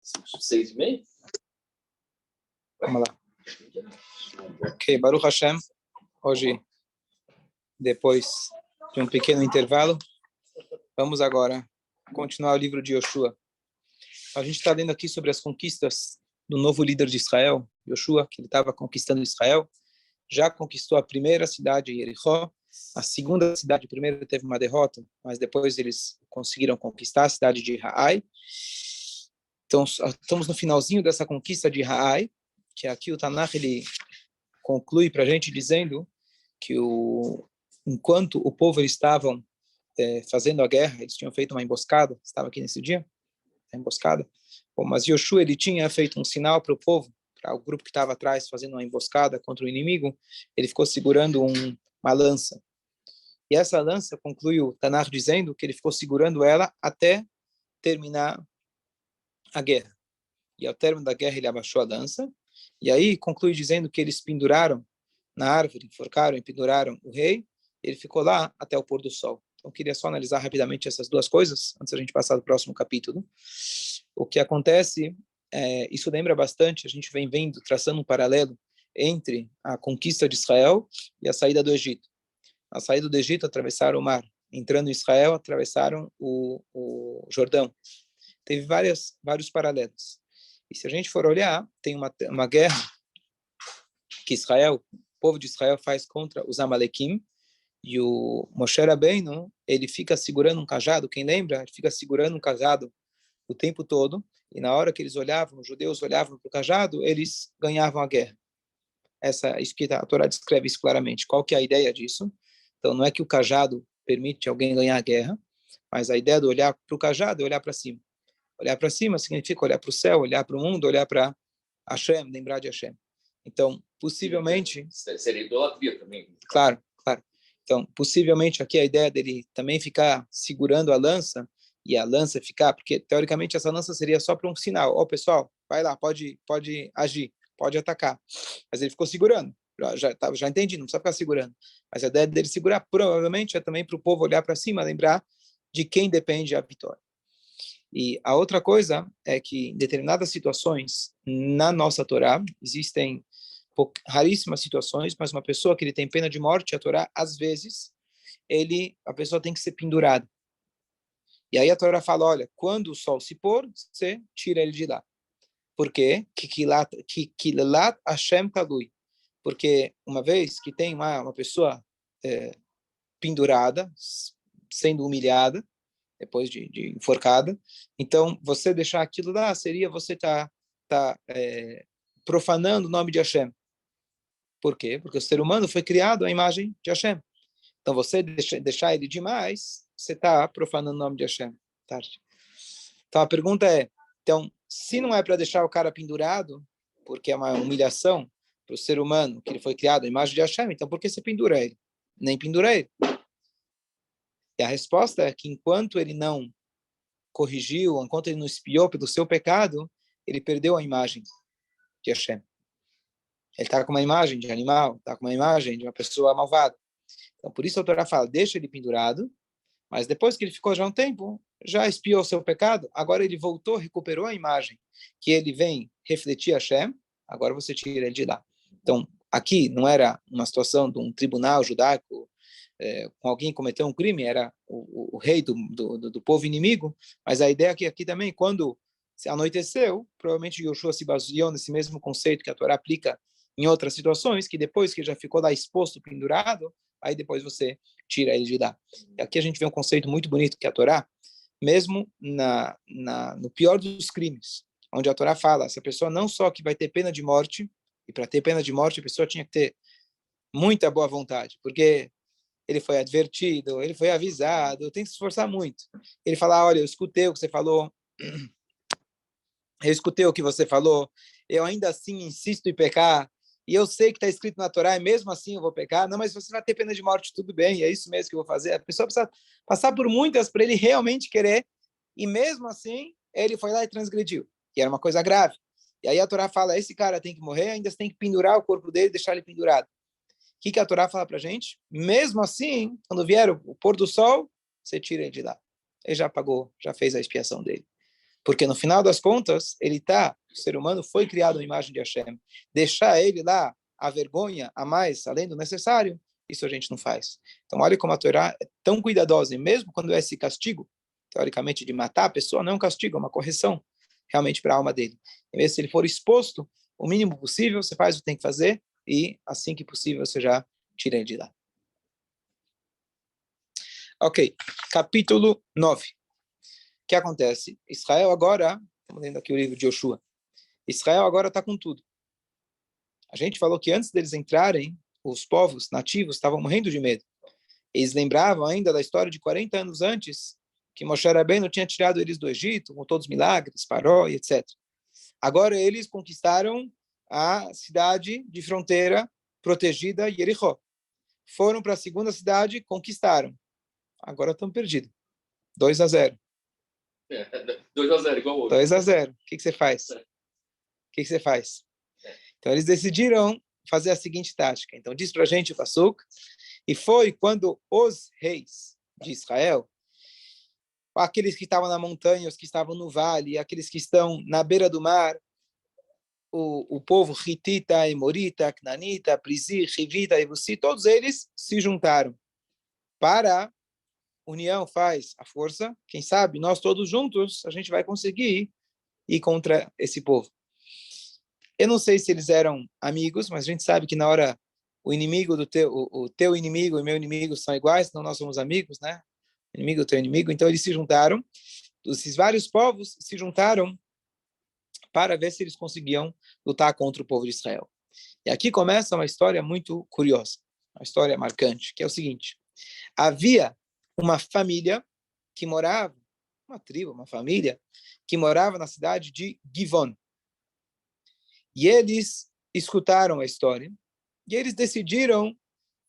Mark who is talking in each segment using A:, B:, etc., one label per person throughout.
A: 6h30?
B: Vamos lá. Ok, Baruch Hashem. Hoje, depois de um pequeno intervalo, vamos agora continuar o livro de Yoshua. A gente está lendo aqui sobre as conquistas do novo líder de Israel, Yoshua, que ele estava conquistando Israel. Já conquistou a primeira cidade, Jericó. A segunda cidade, primeiro teve uma derrota, mas depois eles conseguiram conquistar a cidade de Ai. Então, estamos no finalzinho dessa conquista de Ai, que aqui o Tanakh ele conclui para a gente dizendo que enquanto o povo estavam fazendo a guerra, eles tinham feito uma emboscada, estava aqui nesse dia, a emboscada. Bom, mas Yoshua ele tinha feito um sinal para o povo, para o grupo que estava atrás fazendo uma emboscada contra o inimigo. Ele ficou segurando uma lança. E essa lança, conclui o Tanakh dizendo que ele ficou segurando ela até terminar a guerra. E ao término da guerra ele abaixou a lança. E aí conclui dizendo que eles penduraram na árvore, enforcaram e penduraram o rei. Ele ficou lá até o pôr do sol. Então, eu queria só analisar rapidamente essas duas coisas, antes da gente passar do próximo capítulo. O que acontece, isso lembra bastante, a gente vem vendo, traçando um paralelo entre a conquista de Israel e a saída do Egito. Na saída do Egito, atravessaram o mar. Entrando em Israel, atravessaram o Jordão. Teve vários paralelos. E se a gente for olhar, tem uma guerra que o povo de Israel faz contra os Amalequim, e o Moshe Rabbeinu, ele fica segurando um cajado, quem lembra? Ele fica segurando um cajado o tempo todo, e na hora que eles olhavam, os judeus olhavam para o cajado, eles ganhavam a guerra. Isso que a Torá descreve isso claramente. Qual que é a ideia disso? Então, não é que o cajado permite alguém ganhar a guerra, mas a ideia de olhar para o cajado é olhar para cima. Olhar para cima significa olhar para o céu, olhar para o mundo, olhar para Hashem, lembrar de Hashem. Então, possivelmente...
A: Seria idolatria também.
B: Claro. Então, possivelmente aqui a ideia dele também ficar segurando a lança, e a lança ficar, porque teoricamente essa lança seria só para um sinal. Pessoal, vai lá, pode agir, pode atacar. Mas ele ficou segurando. Já entendi, não precisa ficar segurando. Mas a ideia dele segurar provavelmente é também para o povo olhar para cima, lembrar de quem depende a vitória. E a outra coisa é que em determinadas situações na nossa Torá existem raríssimas situações, mas uma pessoa que ele tem pena de morte, a Torá, às vezes, a pessoa tem que ser pendurada. E aí a Torá fala, olha, quando o sol se pôr, você tira ele de lá. Por quê? Kikilat Hashem Talui. Porque uma vez que tem uma pessoa pendurada, sendo humilhada, depois de enforcada, então você deixar aquilo lá seria você tá profanando o nome de Hashem. Por quê? Porque o ser humano foi criado à imagem de Hashem. Então, você deixar ele demais, você está profanando o nome de Hashem. Tarde. Então, a pergunta é, se não é para deixar o cara pendurado, porque é uma humilhação para o ser humano, que ele foi criado à imagem de Hashem, então por que você pendura ele? Nem pendura ele. E a resposta é que enquanto ele não corrigiu, enquanto ele não espiou pelo seu pecado, ele perdeu a imagem de Hashem. Ele está com uma imagem de animal, está com uma imagem de uma pessoa malvada. Então, por isso a Torá fala, deixa ele pendurado, mas depois que ele ficou já um tempo, já expiou o seu pecado, agora ele voltou, recuperou a imagem que ele vem refletir Hashem, agora você tira ele de lá. Então, aqui não era uma situação de um tribunal judaico, com alguém que cometeu um crime, era o rei do povo inimigo, mas a ideia é que aqui também, quando se anoiteceu, provavelmente Yoshua se baseou nesse mesmo conceito que a Torá aplica em outras situações, que depois que já ficou lá exposto, pendurado, aí depois você tira ele de lá. E aqui a gente vê um conceito muito bonito que a Torá, mesmo no pior dos crimes, onde a Torá fala, essa pessoa não só que vai ter pena de morte, e para ter pena de morte a pessoa tinha que ter muita boa vontade, porque ele foi advertido, ele foi avisado, tem que se esforçar muito. Ele fala, olha, eu escutei o que você falou, eu ainda assim insisto em pecar, e eu sei que está escrito na Torá, e mesmo assim eu vou pecar. Não, mas você vai ter pena de morte, tudo bem, é isso mesmo que eu vou fazer. A pessoa precisa passar por muitas para ele realmente querer, e mesmo assim ele foi lá e transgrediu, que era uma coisa grave. E aí a Torá fala, esse cara tem que morrer, ainda você tem que pendurar o corpo dele, deixar ele pendurado. O que a Torá fala para a gente? Mesmo assim, quando vier o pôr do sol, você tira ele de lá. Ele já pagou, já fez a expiação dele. Porque no final das contas, o ser humano foi criado à imagem de Hashem. Deixar ele lá, a vergonha a mais, além do necessário, isso a gente não faz. Então, olha como a Torá é tão cuidadosa, e mesmo quando é esse castigo, teoricamente, de matar a pessoa, não é um castigo, é uma correção, realmente, para a alma dele. E mesmo se ele for exposto, o mínimo possível, você faz o que tem que fazer, e assim que possível, você já tira ele de lá. Ok, capítulo 9. O que acontece? Israel agora, estamos lendo aqui o livro de Yoshua, Israel agora está com tudo. A gente falou que antes deles entrarem, os povos nativos estavam morrendo de medo. Eles lembravam ainda da história de 40 anos antes, que Moshe Rabbeinu tinha tirado eles do Egito, com todos os milagres, Paró e etc. Agora eles conquistaram a cidade de fronteira protegida, Jericó. Foram para a segunda cidade, conquistaram. Agora estão perdidos. 2-0.
A: 2-0, igual o outro.
B: 2-0. O que você faz? O que você faz? Então, eles decidiram fazer a seguinte tática. Então, diz para a gente o Pasuk, e foi quando os reis de Israel, aqueles que estavam na montanha, os que estavam no vale, aqueles que estão na beira do mar, o povo Hitita, Emorita, Cnanita, Prizi, Rivita, Ebusi, todos eles se juntaram para união faz a força. Quem sabe, nós todos juntos, a gente vai conseguir ir contra esse povo. Eu não sei se eles eram amigos, mas a gente sabe que na hora o inimigo do o teu inimigo e meu inimigo são iguais, então nós somos amigos, né? Inimigo do teu inimigo. Então eles se juntaram, esses vários povos se juntaram para ver se eles conseguiam lutar contra o povo de Israel. E aqui começa uma história muito curiosa, uma história marcante, que é o seguinte: havia uma família que morava, uma tribo, uma família, que morava na cidade de Givon. E eles escutaram a história e eles decidiram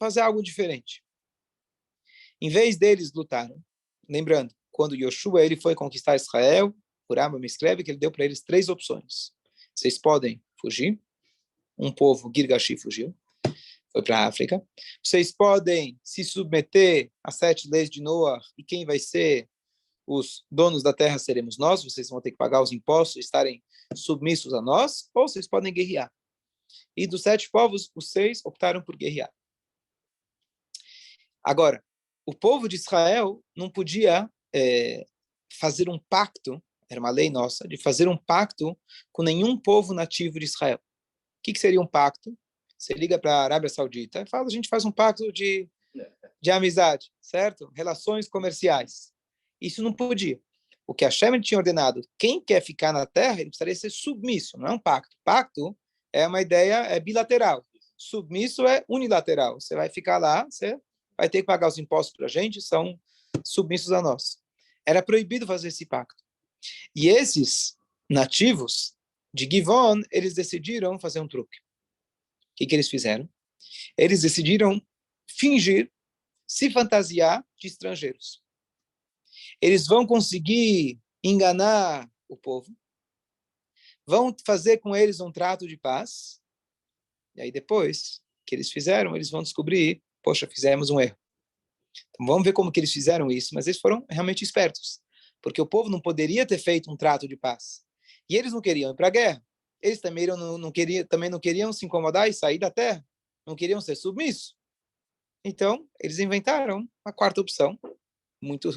B: fazer algo diferente. Em vez deles lutarem, lembrando, quando Yoshua ele foi conquistar Israel, o Rambam me escreve que ele deu para eles 3 opções. Vocês podem fugir, um povo Girgashi fugiu, foi para a África. Vocês podem se submeter às 7 leis de Noah e quem vai ser os donos da terra seremos nós, vocês vão ter que pagar os impostos, estarem submissos a nós, ou vocês podem guerrear. E dos 7 povos, os 6 optaram por guerrear. Agora, o povo de Israel não podia fazer um pacto, era uma lei nossa, de fazer um pacto com nenhum povo nativo de Israel. O que seria um pacto? Você liga para a Arábia Saudita e fala, a gente faz um pacto de amizade, certo? Relações comerciais. Isso não podia. O que Hashem tinha ordenado, quem quer ficar na terra, ele precisaria ser submisso, não é um pacto. Pacto é uma ideia bilateral. Submisso é unilateral. Você vai ficar lá, você vai ter que pagar os impostos para a gente, são submissos a nós. Era proibido fazer esse pacto. E esses nativos de Givon, eles decidiram fazer um truque. O que eles fizeram? Eles decidiram fingir, se fantasiar de estrangeiros. Eles vão conseguir enganar o povo, vão fazer com eles um trato de paz, e aí depois que eles fizeram, eles vão descobrir, poxa, fizemos um erro. Então vamos ver como que eles fizeram isso, mas eles foram realmente espertos, porque o povo não poderia ter feito um trato de paz. E eles não queriam ir para a guerra. Eles também não queriam se incomodar e sair da terra, não queriam ser submissos. Então, eles inventaram uma quarta opção, muito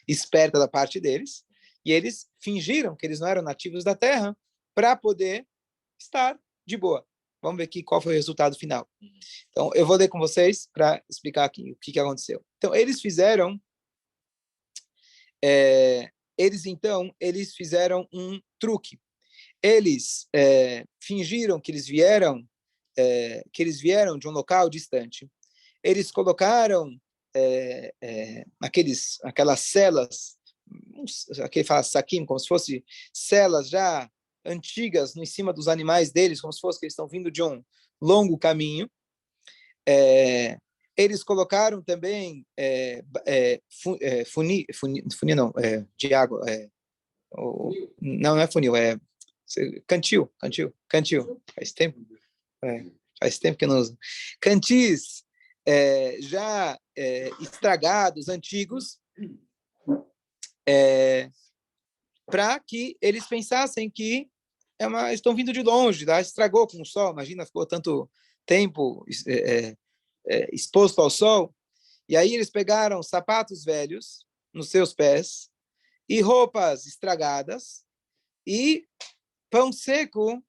B: esperta da parte deles, e eles fingiram que eles não eram nativos da terra para poder estar de boa. Vamos ver aqui qual foi o resultado final. Então, eu vou ler com vocês para explicar aqui o que aconteceu. Então, eles fizeram um truque. Eles fingiram que eles vieram de um local distante. Eles colocaram aquelas celas, aqui fala saquim, como se fosse celas já antigas em cima dos animais deles, como se fosse que eles estão vindo de um longo caminho. Eles colocaram também funil não, de água, não é funil, é cantil, faz tempo que eu não uso. Cantis já estragados, antigos, para que eles pensassem que estão vindo de longe, tá? Estragou com o sol, imagina, ficou tanto tempo exposto ao sol. E aí eles pegaram sapatos velhos nos seus pés e roupas estragadas e pão seco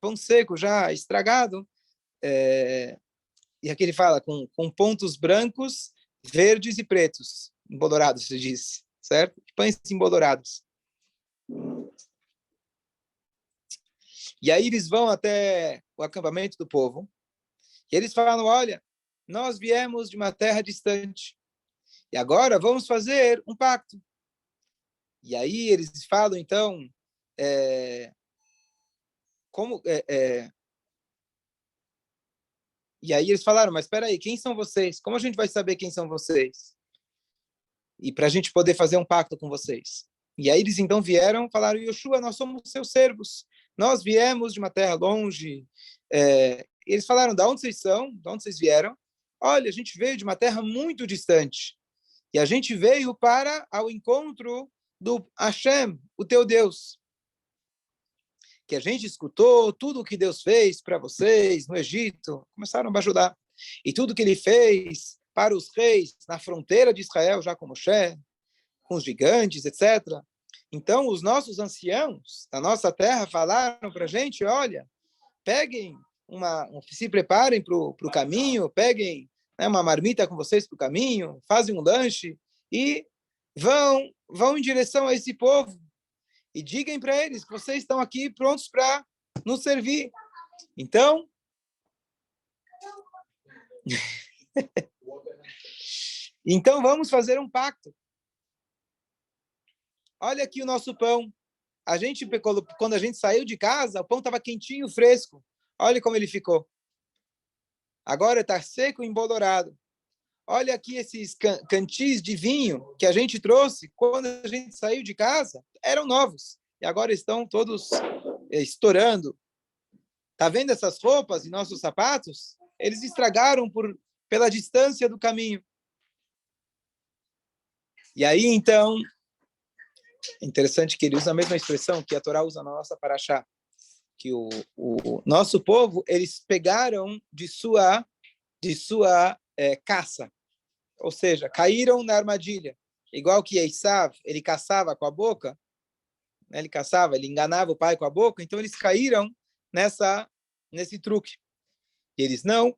B: pão seco já estragado, e aqui ele fala com pontos brancos, verdes e pretos, embolorados, se diz, certo? Pães embolorados. E aí eles vão até o acampamento do povo, e eles falam, olha, nós viemos de uma terra distante, e agora vamos fazer um pacto. E aí eles falam, então, e aí eles falaram, mas espera aí, quem são vocês? Como a gente vai saber quem são vocês? E para a gente poder fazer um pacto com vocês. E aí eles então vieram, falaram, Yoshua, nós somos seus servos. Nós viemos de uma terra longe. Eles falaram, de onde vocês são? De onde vocês vieram? Olha, a gente veio de uma terra muito distante. E a gente veio para ao encontro do Hashem, o teu Deus. Que a gente escutou tudo o que Deus fez para vocês no Egito. Começaram a ajudar. E tudo que ele fez para os reis na fronteira de Israel, já com Moshe, com os gigantes, etc. Então, os nossos anciãos da nossa terra falaram para a gente, olha, peguem se preparem para o caminho, peguem uma marmita com vocês para o caminho, fazem um lanche e vão em direção a esse povo e digam para eles que vocês estão aqui prontos para nos servir. Então, vamos fazer um pacto. Olha aqui o nosso pão. Quando a gente saiu de casa, o pão estava quentinho, fresco. Olha como ele ficou. Agora está seco e embolorado. Olha aqui esses cantis de vinho que a gente trouxe quando a gente saiu de casa. Eram novos. E agora estão todos estourando. Está vendo essas roupas e nossos sapatos? Eles estragaram pela distância do caminho. E aí, então, é interessante que ele usa a mesma expressão que a Torá usa na nossa paraxá, que o nosso povo, eles pegaram de sua caça, ou seja, caíram na armadilha. Igual que Esav, ele caçava com a boca, né? Ele enganava o pai com a boca, então eles caíram nesse truque. E eles não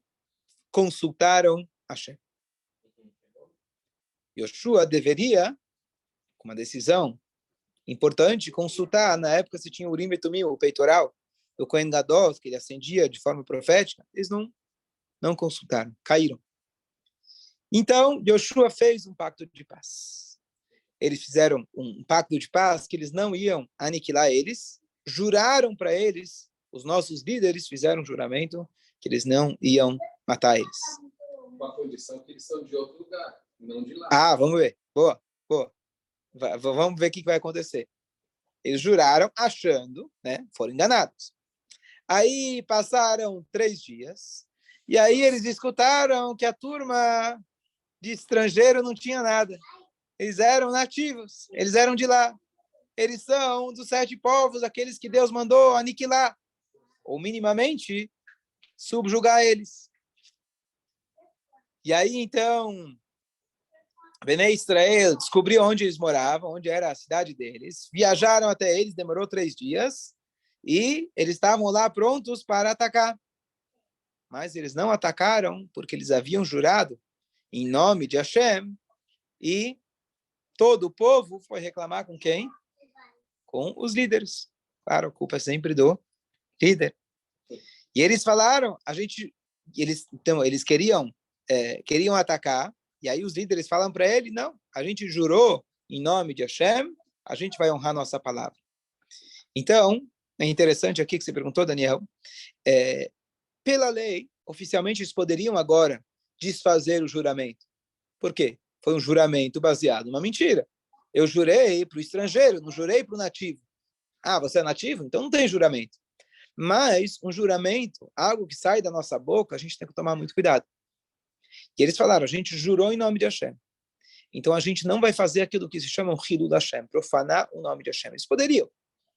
B: consultaram Hashem. Yoshua deveria, com uma decisão importante, consultar. Na época se tinha o Urim e Tumim, o peitoral do Kohen Gadol, que ele acendia de forma profética. Eles não consultaram, caíram. Então, Yoshua fez um pacto de paz. Eles fizeram um pacto de paz que eles não iam aniquilar eles, juraram para eles, os nossos líderes fizeram um juramento que eles não iam matar eles.
A: Uma condição que eles são de outro lugar, não de lá.
B: Vamos ver. Boa. Vamos ver o que vai acontecer. Eles juraram achando, né? Foram enganados. Aí passaram 3 dias, e aí eles escutaram que a turma de estrangeiro não tinha nada. Eles eram nativos, eles eram de lá. Eles são dos 7 povos, aqueles que Deus mandou aniquilar, ou minimamente subjugar eles. E aí, então, Bnei Israel descobriu onde eles moravam, onde era a cidade deles, viajaram até eles, demorou 3 dias, e eles estavam lá prontos para atacar. Mas eles não atacaram porque eles haviam jurado em nome de Hashem, e todo o povo foi reclamar com quem? Com os líderes. Claro, a culpa é sempre do líder. E eles falaram, eles queriam atacar, e aí os líderes falam para ele, não, a gente jurou em nome de Hashem, a gente vai honrar nossa palavra. Então, é interessante aqui que você perguntou, Daniel, pela lei, oficialmente eles poderiam agora desfazer o juramento. Por quê? Foi um juramento baseado numa mentira. Eu jurei para o estrangeiro, não jurei para o nativo. Você é nativo? Então não tem juramento. Mas um juramento, algo que sai da nossa boca, a gente tem que tomar muito cuidado. E eles falaram, a gente jurou em nome de Hashem. Então a gente não vai fazer aquilo que se chama o Hilul Hashem, profanar o nome de Hashem. Eles poderiam,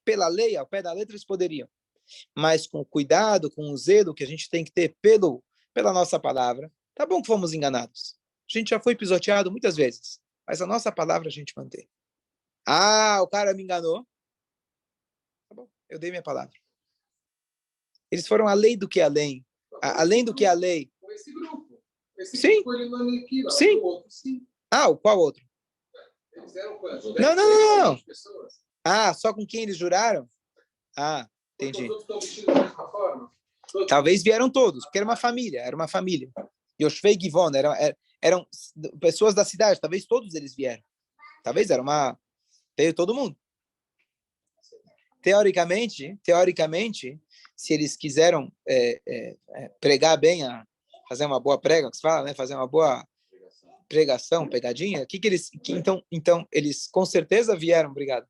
B: pela lei, ao pé da letra, eles poderiam. Mas com o cuidado, com o zelo que a gente tem que ter pela nossa palavra, tá bom que fomos enganados. A gente já foi pisoteado muitas vezes, mas a nossa palavra a gente mantém. O cara me enganou. Tá bom, eu dei minha palavra. Eles foram além do que além. Além do que a lei.
A: Esse grupo.
B: Sim.
A: Grupo, ele não é aqui,
B: Sim.
A: O outro, sim.
B: Qual outro?
A: Eles eram quantos?
B: Não.
A: Pessoas.
B: Só com quem eles juraram? Entendi.
A: Todos estão vestidos da mesma forma?
B: Talvez vieram todos, porque era uma família. Yoshvei Givon, eram pessoas da cidade, talvez todos eles vieram. Talvez veio todo mundo. Teoricamente, se eles quiseram pregar bem, fazer uma boa prega, que se fala, né? Fazer uma boa pregação, pegadinha, então eles com certeza vieram, obrigado,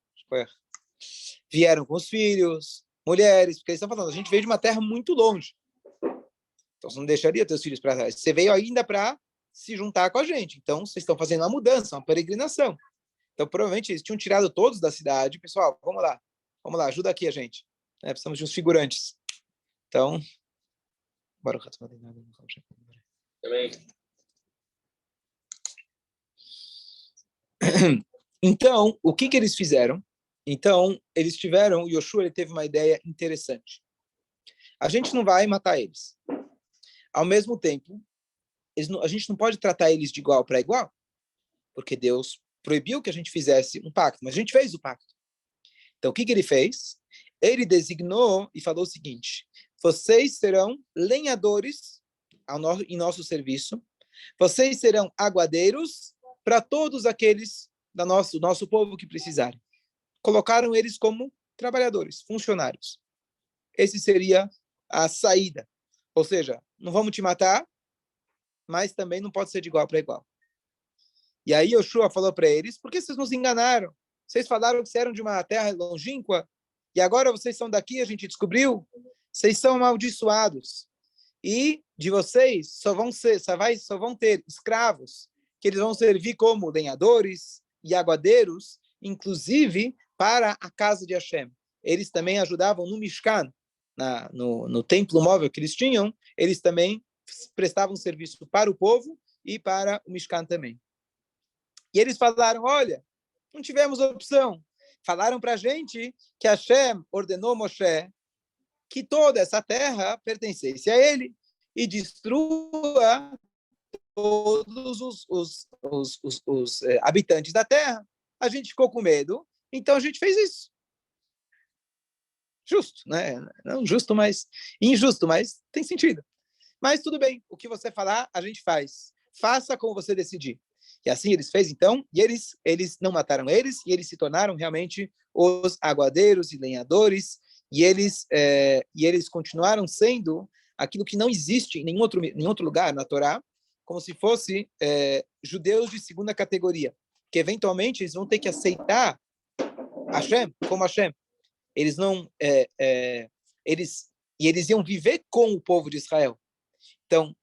B: vieram com os filhos, mulheres, porque eles estão falando, a gente veio de uma terra muito longe, então você não deixaria teus filhos para trás, você veio ainda para se juntar com a gente, então vocês estão fazendo uma mudança, uma peregrinação, então provavelmente eles tinham tirado todos da cidade, pessoal, vamos lá, ajuda aqui a gente, precisamos de uns figurantes, então
A: Também.
B: Então, o que eles fizeram? Então, Yoshua ele teve uma ideia interessante. A gente não vai matar eles. Ao mesmo tempo, a gente não pode tratar eles de igual para igual, porque Deus proibiu que a gente fizesse um pacto, mas a gente fez o pacto. Então, o que ele fez? Ele designou e falou o seguinte, vocês serão lenhadores em nosso serviço, vocês serão aguadeiros para todos aqueles do nosso povo que precisarem. Colocaram eles como trabalhadores, funcionários. Esse seria a saída. Ou seja, não vamos te matar, mas também não pode ser de igual para igual. E aí Yoshua falou para eles, por que vocês nos enganaram? Vocês falaram que vocês eram de uma terra longínqua, e agora vocês são daqui, a gente descobriu. Vocês são amaldiçoados. E de vocês só vão ter escravos, que eles vão servir como lenhadores e aguadeiros, inclusive para a casa de Hashem. Eles também ajudavam no Mishkan, no templo móvel que eles tinham, eles também prestavam serviço para o povo e para o Mishkan também. E eles falaram, olha, não tivemos opção. Falaram para a gente que Hashem ordenou Moshe que toda essa terra pertencesse a ele e destrua todos os habitantes da terra. A gente ficou com medo, então a gente fez isso. Justo, né? Não justo, mas injusto, mas tem sentido. Mas tudo bem, o que você falar, a gente faz. Faça como você decidir. E assim eles fez então, e eles não mataram eles, e eles se tornaram realmente os aguadeiros e lenhadores, e eles continuaram sendo aquilo que não existe em nenhum outro lugar na Torá, como se fosse judeus de segunda categoria, que eventualmente eles vão ter que aceitar Hashem como Hashem. Eles não, eles iam viver com o povo de Israel. Então,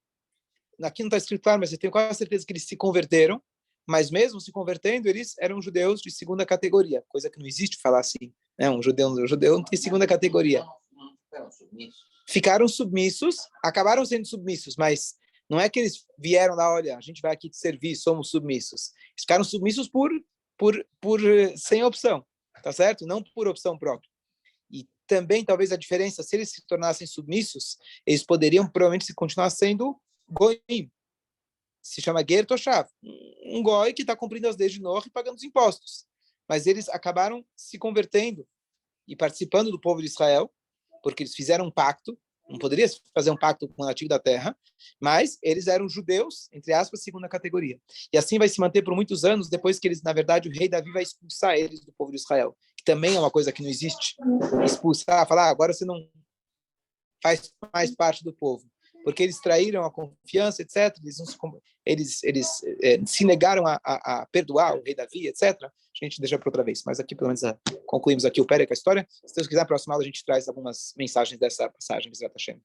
B: aqui não está escrito claro, mas eu tenho quase certeza que eles se converteram, mas mesmo se convertendo, eles eram judeus de segunda categoria, coisa que não existe falar assim, né? Um judeu não tem segunda categoria. Ficaram submissos, acabaram sendo submissos, mas não é que eles vieram lá, olha, a gente vai aqui te servir, somos submissos. Eles ficaram submissos por sem opção, tá certo? Não por opção própria. E também, talvez, a diferença, se eles se tornassem submissos, eles poderiam provavelmente continuar sendo goim. Se chama ger toshav, um goi que está cumprindo as leis de Noah e pagando os impostos. Mas eles acabaram se convertendo e participando do povo de Israel, porque eles fizeram um pacto, não poderia fazer um pacto com o nativo da terra, mas eles eram judeus, entre aspas, segunda categoria. E assim vai se manter por muitos anos, depois que eles, na verdade, o rei Davi vai expulsar eles do povo de Israel, que também é uma coisa que não existe. Expulsar, falar, agora você não faz mais parte do povo. Porque eles traíram a confiança, etc. Eles se negaram a perdoar o rei Davi, etc. A gente deixa para outra vez. Mas aqui, pelo menos, concluímos aqui o Pérez com a história. Se Deus quiser, na próxima aula a gente traz algumas mensagens dessa passagem de Zrat Hashem.